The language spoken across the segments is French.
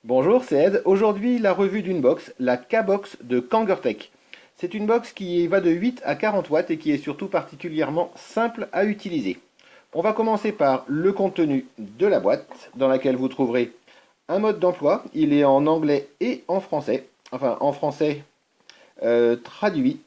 Bonjour, c'est Ed. Aujourd'hui, la revue d'une box, la K-Box de Kangertech. C'est une box qui va de 8 à 40 watts et qui est surtout particulièrement simple à utiliser. On va commencer par le contenu de la boîte, dans laquelle vous trouverez un mode d'emploi. Il est en anglais et en français. Enfin, en français traduit.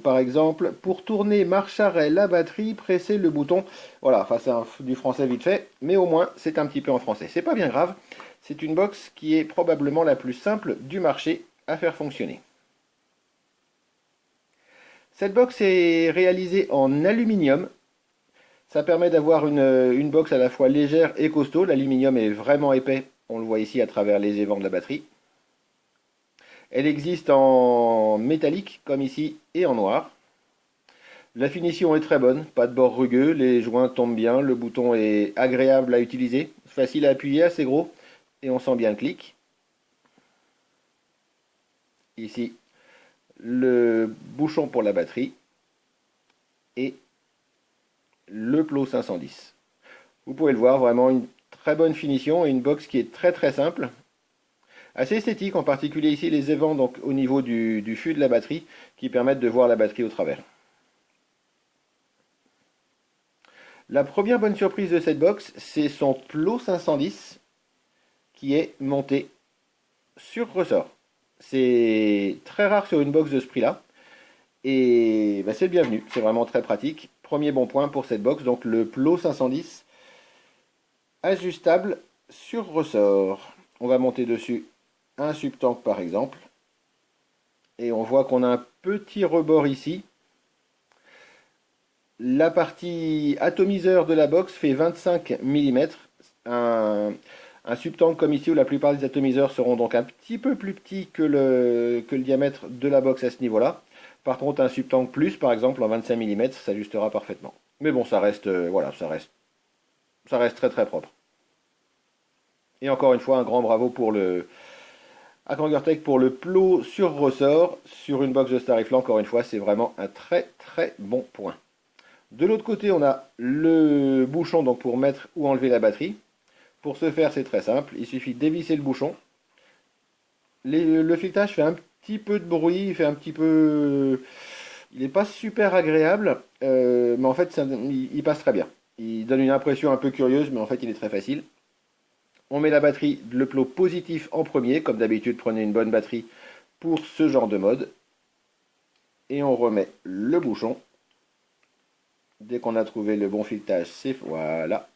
Par exemple, pour tourner marche arrêt la batterie, pressez le bouton. Voilà, enfin du français vite fait, mais au moins c'est un petit peu en français. C'est pas bien grave. C'est une box qui est probablement la plus simple du marché à faire fonctionner. Cette box est réalisée en aluminium. Ça permet d'avoir une box à la fois légère et costaud. L'aluminium est vraiment épais. On le voit ici à travers les évents de la batterie. Elle existe en métallique, comme ici, et en noir. La finition est très bonne, pas de bord rugueux, les joints tombent bien, le bouton est agréable à utiliser, facile à appuyer, assez gros, et on sent bien le clic. Ici, le bouchon pour la batterie et le plot 510. Vous pouvez le voir, vraiment une très bonne finition et une box qui est très simple. Assez esthétique, en particulier ici les évents donc, au niveau du fût de la batterie qui permettent de voir la batterie au travers. La première bonne surprise de cette box, c'est son plot 510 qui est monté sur ressort. C'est très rare sur une box de ce prix-là. Et bah, c'est le bienvenu, c'est vraiment très pratique. Premier bon point pour cette box, donc le plot 510 ajustable sur ressort. On va monter dessus un subtank par exemple. Et on voit qu'on a un petit rebord ici. La partie atomiseur de la box fait 25 mm. Un subtank comme ici où la plupart des atomiseurs seront donc un petit peu plus petits que le diamètre de la box à ce niveau-là. Par contre, un subtank plus, par exemple, en 25 mm, s'ajustera parfaitement. Mais bon, ça reste, voilà, ça reste très propre. Et encore une fois, un grand bravo à Kangertech pour le plot sur ressort. Sur une box de ce tarif-là, encore une fois, c'est vraiment un très bon point. De l'autre côté, on a le bouchon donc pour mettre ou enlever la batterie. Pour ce faire, c'est très simple. Il suffit de dévisser le bouchon. Le filetage fait un petit peu de bruit, il fait un petit peu... Il n'est pas super agréable, mais en fait, il passe très bien. Il donne une impression un peu curieuse, mais en fait, il est très facile. On met la batterie, le plot positif en premier. Comme d'habitude, prenez une bonne batterie pour ce genre de mode. Et on remet le bouchon. Dès qu'on a trouvé le bon filetage, c'est voilà.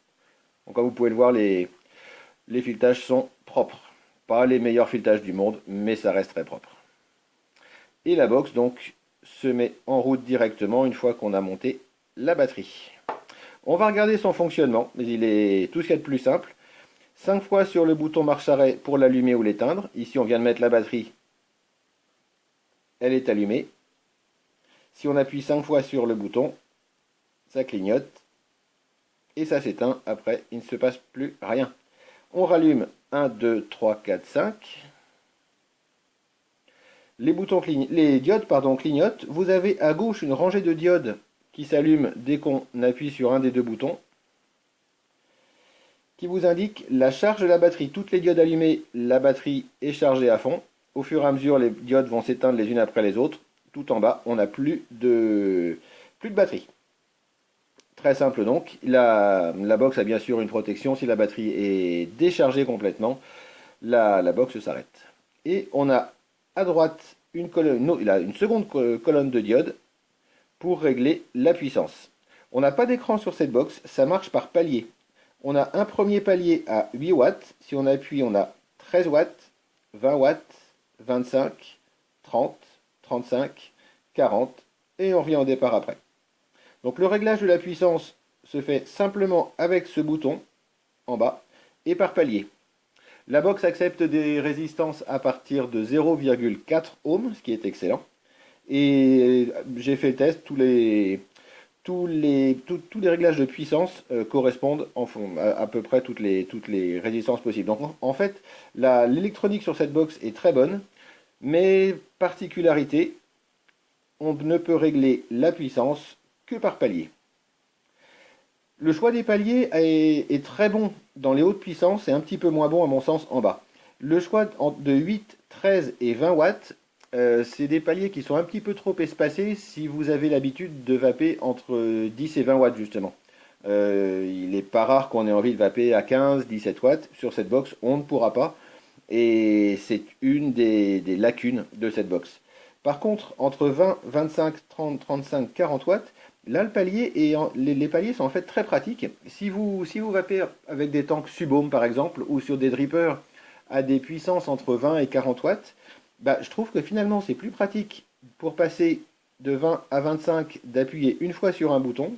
Donc, comme vous pouvez le voir, les filetages sont propres. Pas les meilleurs filetages du monde, mais ça reste très propre. Et la box donc se met en route directement une fois qu'on a monté la batterie. On va regarder son fonctionnement, mais il est tout ce qu'il y a de plus simple. 5 fois sur le bouton marche arrêt pour l'allumer ou l'éteindre. Ici on vient de mettre la batterie, elle est allumée. Si on appuie 5 fois sur le bouton, ça clignote et ça s'éteint. Après, il ne se passe plus rien. On rallume 1, 2, 3, 4, 5. Les diodes clignotent. Vous avez à gauche une rangée de diodes qui s'allument dès qu'on appuie sur un des deux boutons, qui vous indique la charge de la batterie. Toutes les diodes allumées, la batterie est chargée à fond. Au fur et à mesure, les diodes vont s'éteindre les unes après les autres. Tout en bas, on n'a plus de batterie. Très simple donc. La box a bien sûr une protection. Si la batterie est déchargée complètement, la box s'arrête. Et on a à droite une seconde colonne de diodes pour régler la puissance. On n'a pas d'écran sur cette box, ça marche par palier. On a un premier palier à 8 watts. Si on appuie, on a 13 watts, 20 watts, 25, 30, 35, 40 et on revient au départ après. Donc le réglage de la puissance se fait simplement avec ce bouton en bas et par palier. La box accepte des résistances à partir de 0,4 ohms, ce qui est excellent. Et j'ai fait le test, tous les réglages de puissance correspondent à peu près toutes les résistances possibles. Donc en fait, l'électronique sur cette box est très bonne, mais particularité, on ne peut régler la puissance que par palier. Le choix des paliers est très bon dans les hautes puissances et un petit peu moins bon à mon sens en bas. Le choix de 8, 13 et 20 watts, c'est des paliers qui sont un petit peu trop espacés si vous avez l'habitude de vaper entre 10 et 20 watts justement. Il n'est pas rare qu'on ait envie de vaper à 15, 17 watts. Sur cette box, on ne pourra pas. Et c'est une des lacunes de cette box. Par contre, entre 20, 25, 30, 35, 40 watts, là le palier les paliers sont en fait très pratiques. Si vous vapez avec des tanks Subohm par exemple, ou sur des drippers à des puissances entre 20 et 40 watts, bah, je trouve que finalement c'est plus pratique pour passer de 20 à 25 d'appuyer une fois sur un bouton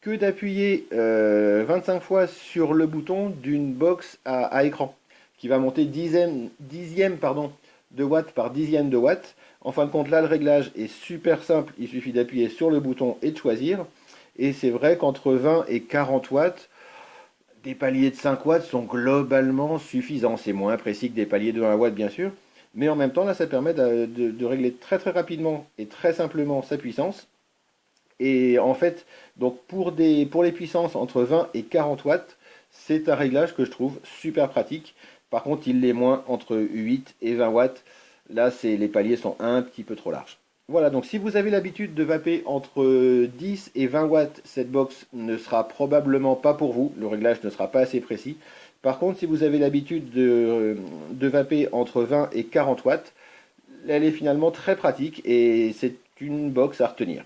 que d'appuyer 25 fois sur le bouton d'une box à écran qui va monter dixième pardon, de watts par dixième de watts. En fin de compte, là, le réglage est super simple. Il suffit d'appuyer sur le bouton et de choisir. Et c'est vrai qu'entre 20 et 40 watts, des paliers de 5 watts sont globalement suffisants. C'est moins précis que des paliers de 1 watt, bien sûr. Mais en même temps, là, ça permet de régler très très rapidement et très simplement sa puissance. Et en fait, donc pour les puissances entre 20 et 40 watts, c'est un réglage que je trouve super pratique. Par contre, il l'est moins entre 8 et 20 watts. Là, les paliers sont un petit peu trop larges. Voilà, donc si vous avez l'habitude de vaper entre 10 et 20 watts, cette box ne sera probablement pas pour vous. Le réglage ne sera pas assez précis. Par contre, si vous avez l'habitude de vaper entre 20 et 40 watts, elle est finalement très pratique et c'est une box à retenir.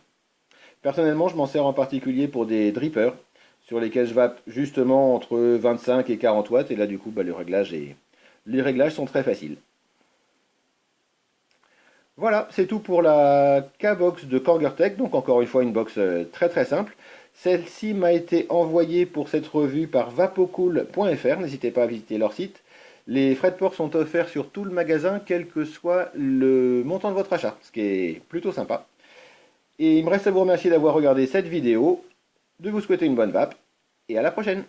Personnellement, je m'en sers en particulier pour des drippers sur lesquels je vape justement entre 25 et 40 watts. Et là, du coup, bah, les réglages sont très faciles. Voilà, c'est tout pour la K-Box de Kangertech. Donc encore une fois, une box très très simple. Celle-ci m'a été envoyée pour cette revue par vapocool.fr. N'hésitez pas à visiter leur site. Les frais de port sont offerts sur tout le magasin, quel que soit le montant de votre achat, ce qui est plutôt sympa. Et il me reste à vous remercier d'avoir regardé cette vidéo, de vous souhaiter une bonne vape, et à la prochaine!